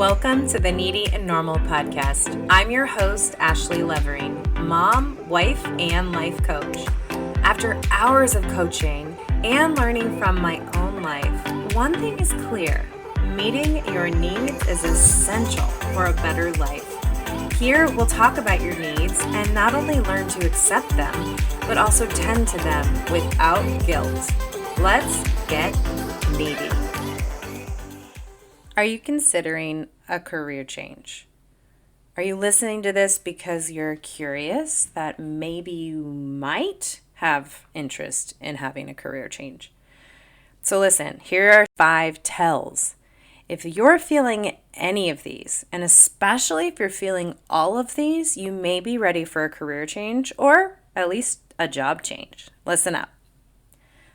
Welcome to the Needy and Normal podcast. I'm your host, Ashley Levering, mom, wife, and life coach. After hours of coaching and learning from my own life, one thing is clear: meeting your needs is essential for a better life. Here, we'll talk about your needs and not only learn to accept them, but also tend to them without guilt. Let's get needy. Are you considering a career change? Are you listening to this because you're curious that maybe you might have interest in having a career change? So listen, here are 5 tells. If you're feeling any of these, and especially if you're feeling all of these, you may be ready for a career change or at least a job change. Listen up.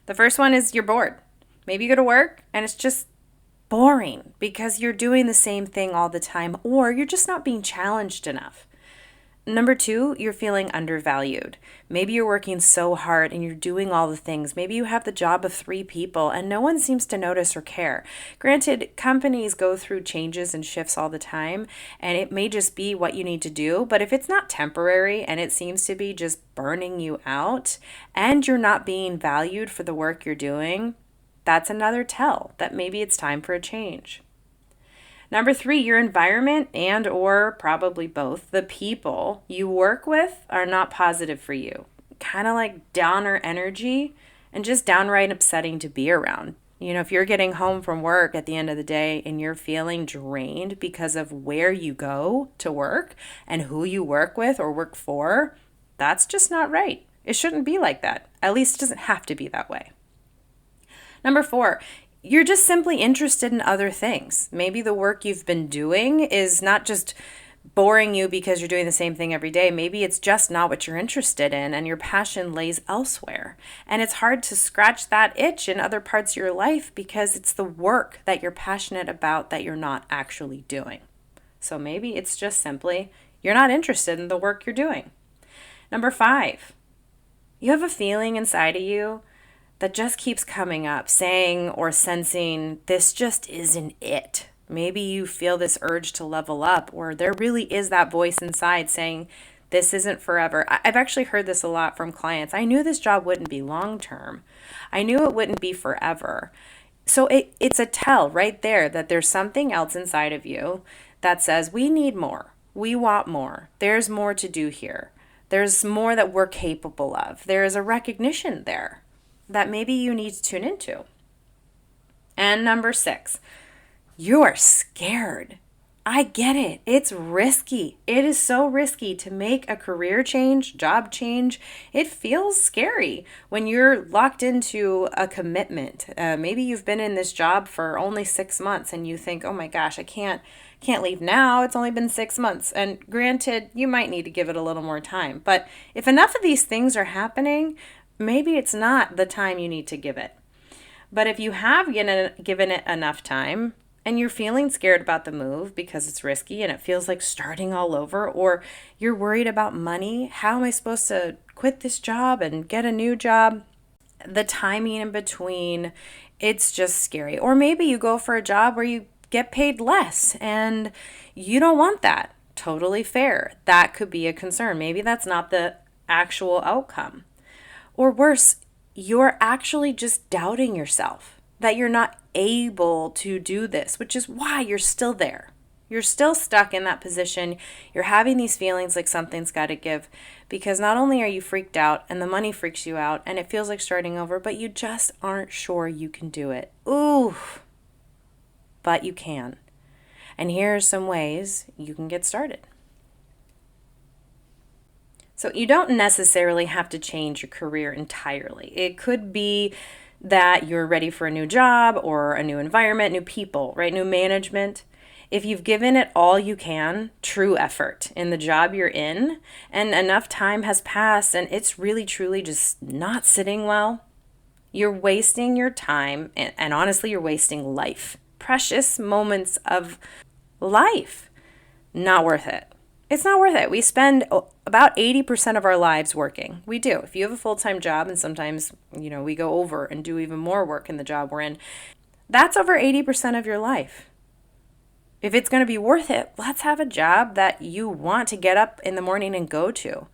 The first one is you're bored. Maybe you go to work and it's just boring because you're doing the same thing all the time, or you're just not being challenged enough. Number 2, you're feeling undervalued. Maybe you're working so hard and you're doing all the things. Maybe you have the job of 3 people and no one seems to notice or care. Granted, companies go through changes and shifts all the time, and it may just be what you need to do, but if it's not temporary and it seems to be just burning you out and you're not being valued for the work you're doing, that's another tell that maybe it's time for a change. Number 3, your environment and or probably both the people you work with are not positive for you. Kind of like downer energy and just downright upsetting to be around. You know, if you're getting home from work at the end of the day and you're feeling drained because of where you go to work and who you work with or work for, that's just not right. It shouldn't be like that. At least it doesn't have to be that way. Number 4, you're just simply interested in other things. Maybe the work you've been doing is not just boring you because you're doing the same thing every day. Maybe it's just not what you're interested in and your passion lays elsewhere. And it's hard to scratch that itch in other parts of your life because it's the work that you're passionate about that you're not actually doing. So maybe it's just simply you're not interested in the work you're doing. Number 5, you have a feeling inside of you that just keeps coming up, saying or sensing, this just isn't it. Maybe you feel this urge to level up, or there really is that voice inside saying, this isn't forever. I've actually heard this a lot from clients. I knew this job wouldn't be long-term. I knew it wouldn't be forever. So it's a tell right there that there's something else inside of you that says, we need more. We want more. There's more to do here. There's more that we're capable of. There is a recognition there that maybe you need to tune into. And number 6, you are scared. I get it. It's risky. It is so risky to make a career change, job change. It feels scary when you're locked into a commitment. Maybe you've been in this job for only 6 months and you think, oh my gosh, I can't leave now. It's only been 6 months. And granted, you might need to give it a little more time. But if enough of these things are happening, maybe it's not the time you need to give it. But if you have given it enough time and you're feeling scared about the move because it's risky and it feels like starting all over, or you're worried about money, how am I supposed to quit this job and get a new job? The timing in between, it's just scary. Or maybe you go for a job where you get paid less and you don't want that. Totally fair. That could be a concern. Maybe that's not the actual outcome. Or worse, you're actually just doubting yourself that you're not able to do this, which is why you're still there. You're still stuck in that position. You're having these feelings like something's got to give because not only are you freaked out and the money freaks you out and it feels like starting over, but you just aren't sure you can do it. Ooh, but you can. And here are some ways you can get started. So you don't necessarily have to change your career entirely. It could be that you're ready for a new job or a new environment, new people, right? New management. If you've given it all you can, true effort in the job you're in, and enough time has passed and it's really truly just not sitting well, you're wasting your time and honestly, you're wasting life. Precious moments of life. Not worth it. It's not worth it. We spend about 80% of our lives working. We do. If you have a full-time job, and sometimes, we go over and do even more work in the job we're in, that's over 80% of your life. If it's going to be worth it, let's have a job that you want to get up in the morning and go to.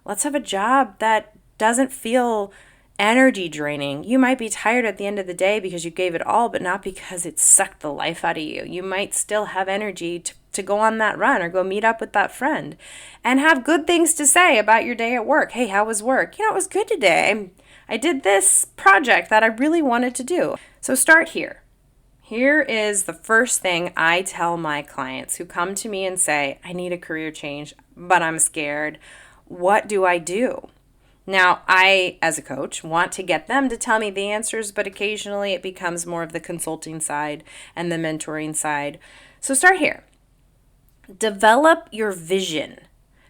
Let's have a job that doesn't feel energy draining. You might be tired at the end of the day because you gave it all, but not because it sucked the life out of you. You might still have energy to go on that run or go meet up with that friend and have good things to say about your day at work. Hey, how was work? It was good today. I did this project that I really wanted to do. So start here. Here is the first thing I tell my clients who come to me and say, I need a career change, but I'm scared. What do I do? Now, I, as a coach, want to get them to tell me the answers, but occasionally it becomes more of the consulting side and the mentoring side. So start here. Develop your vision.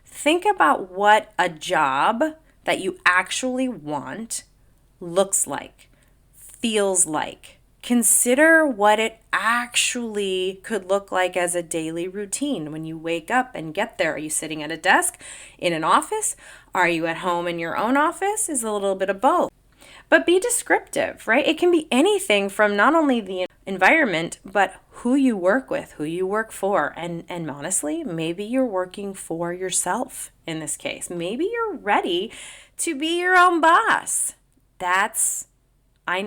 Think about what a job that you actually want looks like, feels like. Consider what it actually could look like as a daily routine when you wake up and get there. Are you sitting at a desk in an office? Are you at home in your own office? Is a little bit of both. But be descriptive, right? It can be anything from not only the environment, but who you work with, who you work for. And honestly, maybe you're working for yourself in this case. Maybe you're ready to be your own boss. I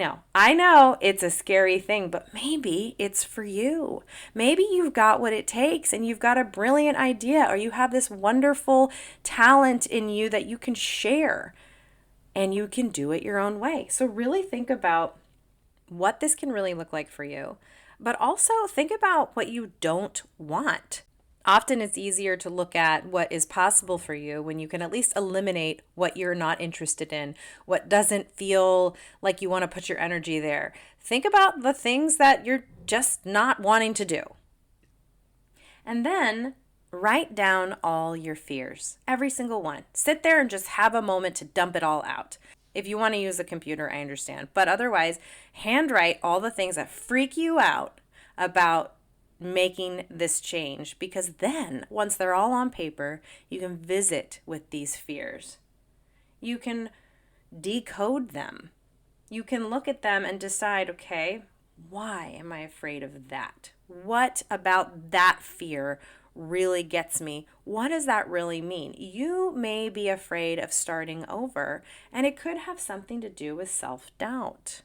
know it's a scary thing, but maybe it's for you. Maybe you've got what it takes and you've got a brilliant idea, or you have this wonderful talent in you that you can share and you can do it your own way. So really think about what this can really look like for you, but also think about what you don't want. Often it's easier to look at what is possible for you when you can at least eliminate what you're not interested in, what doesn't feel like you want to put your energy there. Think about the things that you're just not wanting to do. And then write down all your fears, every single one. Sit there and just have a moment to dump it all out. If you want to use a computer, I understand. But otherwise, handwrite all the things that freak you out about making this change, because then once they're all on paper, you can visit with these fears. You can decode them. You can look at them and decide, okay, why am I afraid of that? What about that fear really gets me? What does that really mean? You may be afraid of starting over, and it could have something to do with self-doubt.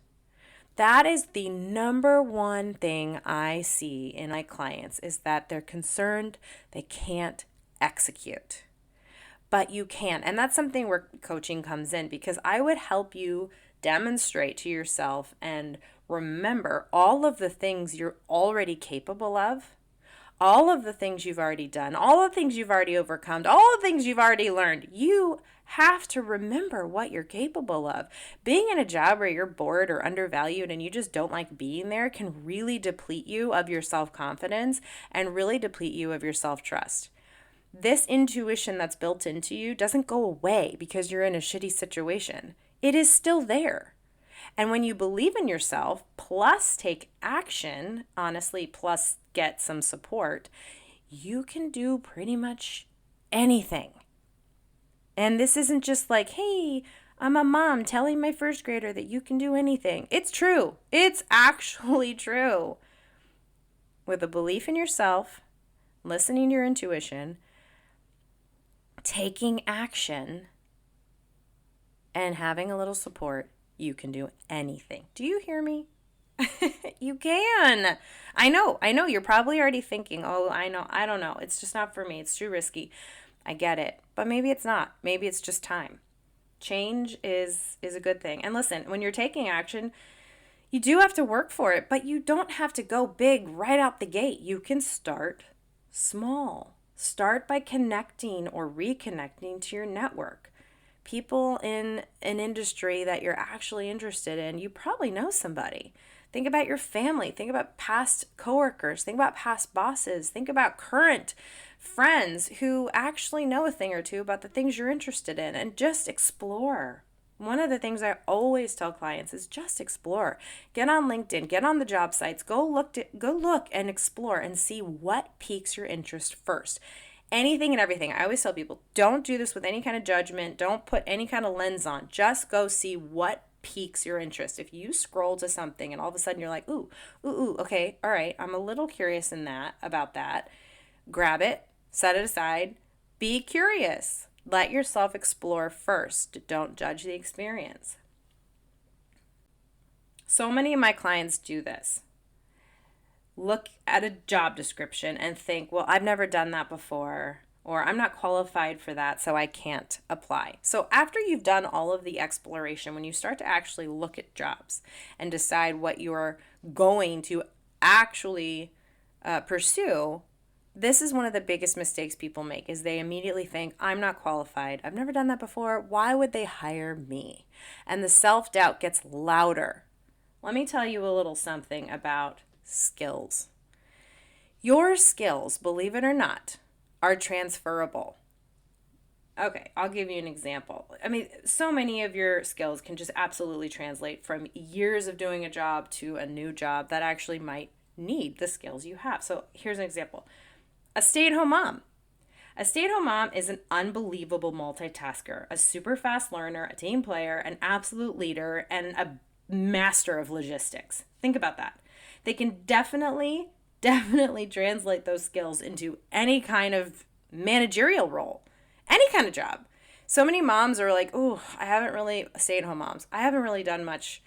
That is the number one thing I see in my clients, is that they're concerned they can't execute. But you can. And that's something where coaching comes in, because I would help you demonstrate to yourself and remember all of the things you're already capable of, all of the things you've already done, all the things you've already overcome, all the things you've already learned. You have to remember what you're capable of. Being in a job where you're bored or undervalued and you just don't like being there can really deplete you of your self-confidence and really deplete you of your self-trust. This intuition that's built into you doesn't go away because you're in a shitty situation. It is still there. And when you believe in yourself, plus take action, honestly, plus get some support, you can do pretty much anything. And this isn't just like, hey, I'm a mom telling my first grader that you can do anything. It's true. It's actually true. With a belief in yourself, listening to your intuition, taking action, and having a little support, you can do anything. Do you hear me? You can. I know. You're probably already thinking, oh, I know. I don't know. It's just not for me. It's too risky. I get it. But maybe it's not. Maybe it's just time. Change is a good thing. And listen, when you're taking action, you do have to work for it, but you don't have to go big right out the gate. You can start small. Start by connecting or reconnecting to your network. People in an industry that you're actually interested in, you probably know somebody. Think about your family. Think about past coworkers. Think about past bosses. Think about current friends who actually know a thing or two about the things you're interested in, and just explore. One of the things I always tell clients is just explore. Get on LinkedIn, get on the job sites, go look and explore and see what piques your interest first. Anything and everything. I always tell people, don't do this with any kind of judgment. Don't put any kind of lens on. Just go see what piques your interest, if you scroll to something and all of a sudden you're like, ooh, okay, all right, I'm a little curious about that, grab it, set it aside, be curious. Let yourself explore first. Don't judge the experience. So many of my clients do this. Look at a job description and think, well, I've never done that before, or I'm not qualified for that, so I can't apply. So after you've done all of the exploration, when you start to actually look at jobs and decide what you're going to actually pursue, this is one of the biggest mistakes people make, is they immediately think, I'm not qualified. I've never done that before. Why would they hire me? And the self-doubt gets louder. Let me tell you a little something about skills. Your skills, believe it or not, are transferable. Okay, I'll give you an example. I mean, so many of your skills can just absolutely translate from years of doing a job to a new job that actually might need the skills you have. So here's an example. A stay-at-home mom. A stay-at-home mom is an unbelievable multitasker, a super fast learner, a team player, an absolute leader, and a master of logistics. Think about that. They can definitely translate those skills into any kind of managerial role, any kind of job. So many moms are like, oh, stay-at-home moms, I haven't really done much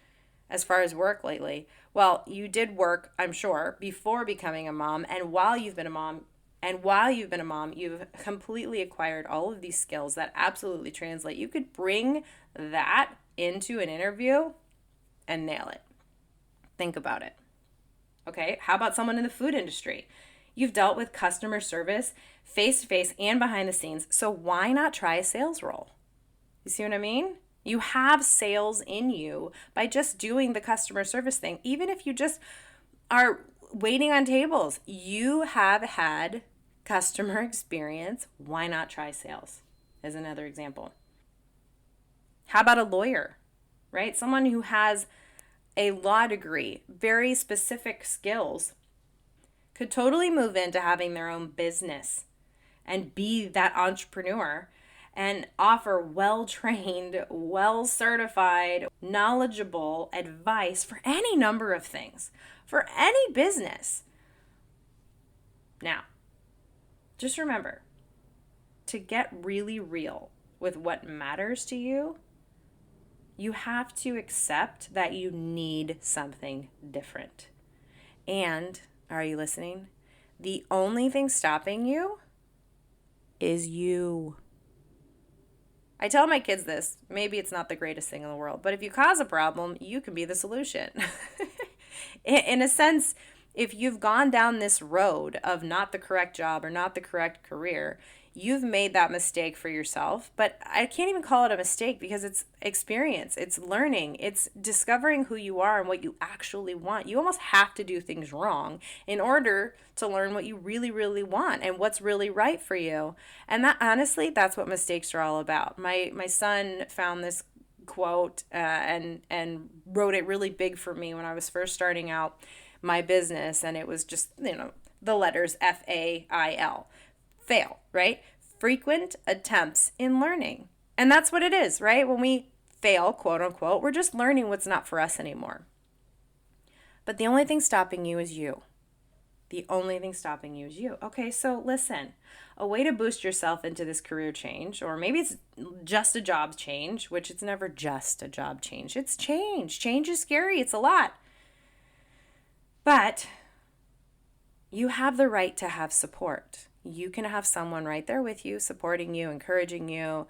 as far as work lately. Well, you did work, I'm sure, before becoming a mom, and while you've been a mom, you've completely acquired all of these skills that absolutely translate. You could bring that into an interview and nail it. Think about it. Okay, how about someone in the food industry? You've dealt with customer service face to face and behind the scenes, so why not try a sales role? You see what I mean? You have sales in you by just doing the customer service thing. Even if you just are waiting on tables, you have had customer experience. Why not try sales? As another example. How about a lawyer, right? Someone who has a law degree, very specific skills, could totally move into having their own business and be that entrepreneur and offer well-trained, well-certified, knowledgeable advice for any number of things, for any business. Now, just remember, to get really real with what matters to you, you have to accept that you need something different. And, are you listening? The only thing stopping you is you. I tell my kids this. Maybe it's not the greatest thing in the world, but if you cause a problem, you can be the solution. In a sense, if you've gone down this road of not the correct job or not the correct career, you've made that mistake for yourself. But I can't even call it a mistake because it's experience, it's learning, it's discovering who you are and what you actually want. You almost have to do things wrong in order to learn what you really, really want and what's really right for you. And that, honestly, that's what mistakes are all about. My son found this quote and wrote it really big for me when I was first starting out my business, and it was just, the letters FAIL. Fail, right? Frequent attempts in learning. And that's what it is, right? When we fail, quote unquote, we're just learning what's not for us anymore. But the only thing stopping you is you. The only thing stopping you is you. Okay, so listen, a way to boost yourself into this career change, or maybe it's just a job change, which it's never just a job change. It's change. Change is scary. It's a lot. But you have the right to have support. You can have someone right there with you, supporting you, encouraging you,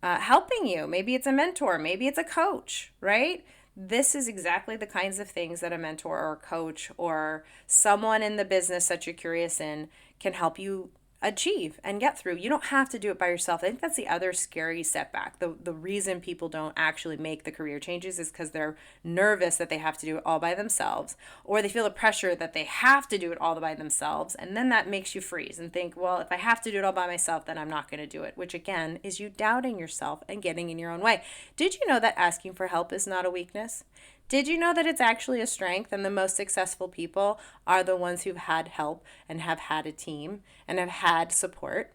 helping you. Maybe it's a mentor. Maybe it's a coach, right? This is exactly the kinds of things that a mentor or a coach or someone in the business that you're curious in can help you achieve and get through. You don't have to do it by yourself. I think that's the other scary setback. The reason people don't actually make the career changes is because they're nervous that they have to do it all by themselves, or they feel the pressure that they have to do it all by themselves. And then that makes you freeze and think, well, if I have to do it all by myself, then I'm not going to do it, which again is you doubting yourself and getting in your own way. Did you know that asking for help is not a weakness? Did you know that it's actually a strength, and the most successful people are the ones who've had help and have had a team and have had support?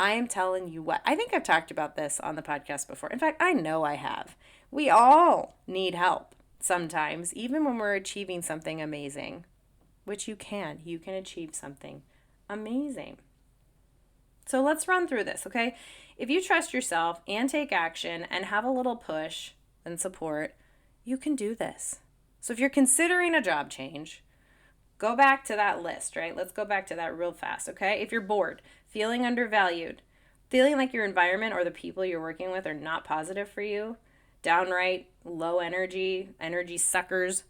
I am telling you what, I think I've talked about this on the podcast before. In fact, I know I have. We all need help sometimes, even when we're achieving something amazing, which you can. You can achieve something amazing. So let's run through this, okay? If you trust yourself and take action and have a little push and support, you can do this. So if you're considering a job change, go back to that list, right? Let's go back to that real fast, okay? If you're bored, feeling undervalued, feeling like your environment or the people you're working with are not positive for you, downright low energy, energy suckers,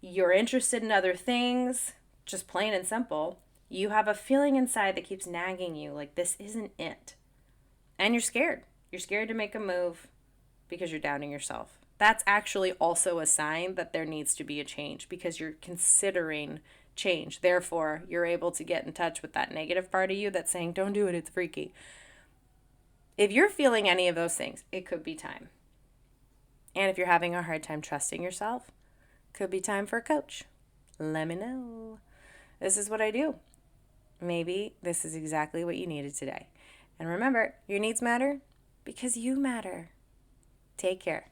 you're interested in other things, just plain and simple, you have a feeling inside that keeps nagging you like this isn't it. And you're scared. You're scared to make a move because you're doubting yourself. That's actually also a sign that there needs to be a change because you're considering change. Therefore, you're able to get in touch with that negative part of you that's saying, don't do it, it's freaky. If you're feeling any of those things, it could be time. And if you're having a hard time trusting yourself, could be time for a coach. Let me know. This is what I do. Maybe this is exactly what you needed today. And remember, your needs matter because you matter. Take care.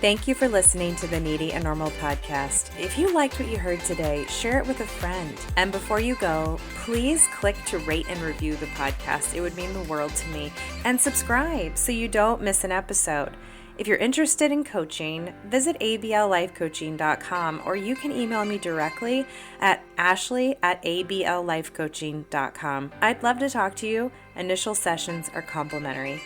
Thank you for listening to the Needy and Normal podcast. If you liked what you heard today, share it with a friend. And before you go, please click to rate and review the podcast. It would mean the world to me. And subscribe so you don't miss an episode. If you're interested in coaching, visit ablifecoaching.com or you can email me directly at ashley@ablifecoaching.com. I'd love to talk to you. Initial sessions are complimentary.